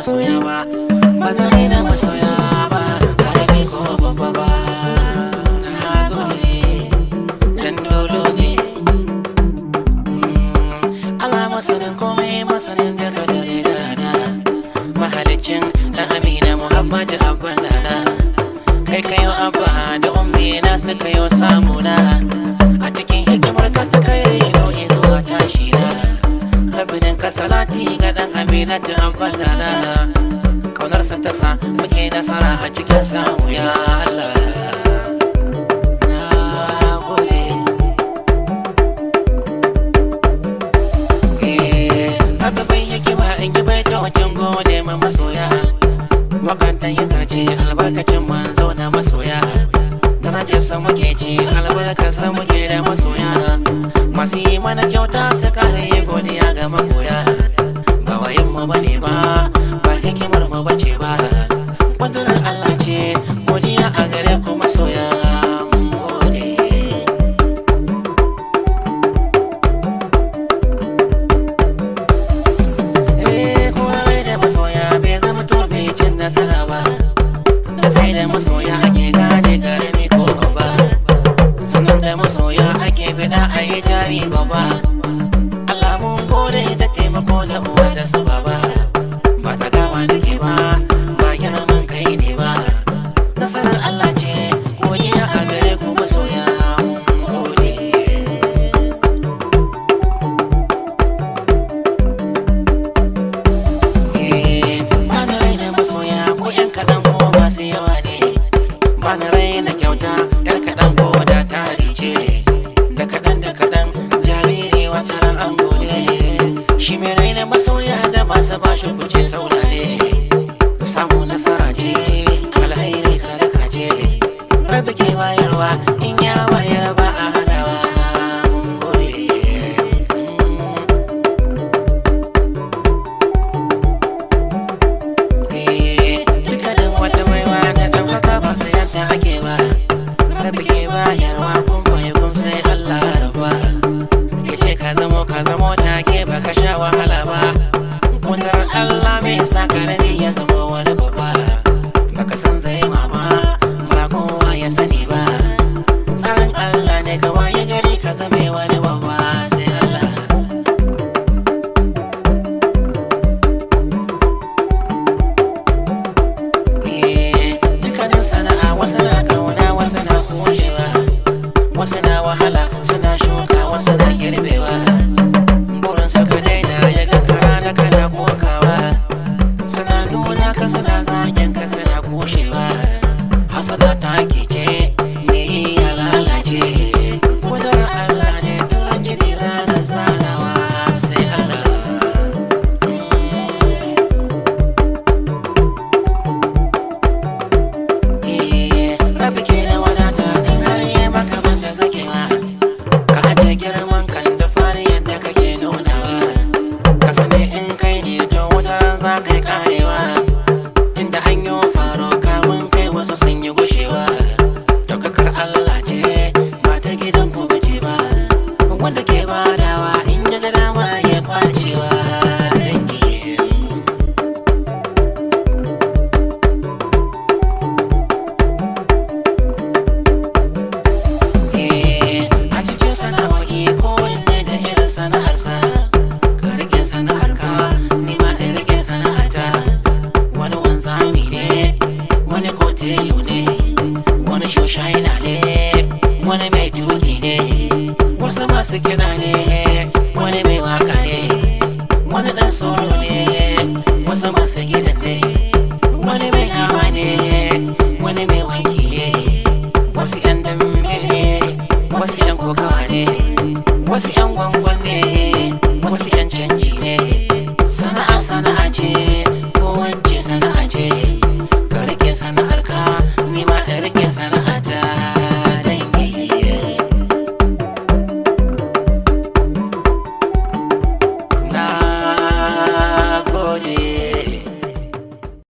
masoya ba, ba zan raina masoya ba, karami ko babba ba. Na gode dan dolo ne. Allah masanin komai, masanin daga dare da rana, mahalicin dan Amina Muhammadu abban nana. Kai kayo abba da ummi na suka yo samuna, a cikin hikimar ka suka yi nau'i zuwa tashi na. Rabinin ka salati ga dan Aminatu abban nana, kaunarsa ta sa muke nasara a cikin samu ya Allah. Masoya wakanta ya zarce albarkacin manzo na masoya, darajarsa muke ci albarkarsa muke da masoya, masu yi mana kyauta su kare godiya ga magoya. Ba wayin mu bane ba, ba hikimar mu bace ba, kudurar Allah ce, godiya a gare ku masoya. Nasara ba, da sai da masoya ake gane karami ko babba, sannan da masoya ake bida a yi jari babba. Allah mun gode da taimako da uwa da su baba, ba ɗagawa nake ba, ba girman kai ne ba, nasarar Allah ce, godiya a gare ku masoya mun gode. Bana raina kyauta, yar kaɗan ko da tari ce, da kaɗan jariri wata ran an gode. Shi mai raina masoya da masu bashi kuce saurare, samu nasara ce, alhairi sadaka ce, rabi ke bayarwa in ya bayar ba a hadawa. Mun gode. Dukkanin wata baiwa da ɗan fata ba sai ake ba, rabi ke bayarwa kun bai kun sai Allah raba. Ya ce ka zamo take ba ka sha wahala ba, kudurar Allah mai sa karami ya zama wani babba. Baka san zai mama ba kowa ya sani ba, tsarin Allah ne ka waye gari ka zame wani babba sai Allah. Wasu na kauna, wasu na kushewa, wasu na wahala suna shuka, wasu na girbewa. Burin suka daina ya ga kara da kana kokawa, suna nuna ka suna zagin ka suna kushewa. Hasada ta ce me ya lalace, kudurar Allah ce ta gidi ranar zanawa sai Allah. Rabi ke da wadata in har yi maka banda zakewa, ka aje girman kan da fari yadda kake nunawa, ka sani in kai ne to wutar za kai karewa, inda an yi faro kamun kai wasu sun yi gushewa. Daukakar Allah ce ba ta gidan ko bace ba, wanda ke badawa in ya ga dama ya kwacewa. Sana'arsa, ka rike sana'arka, ni ma in rike sana'ata. Wani wanzami ne, wani kotelo ne, wani shoshaina ne, wani mai tuki ne, wasu masu kiɗa ne, wani mai waka ne, wani ɗan soro ne, wasu masu gidan ne, wani mai nama ne, wani mai wanki ne, wasu 'yan dambe ne, wasu 'yan kokawa ne, wasu 'yan gwangwan ne, wasu 'yan canji ne. Sana'a ce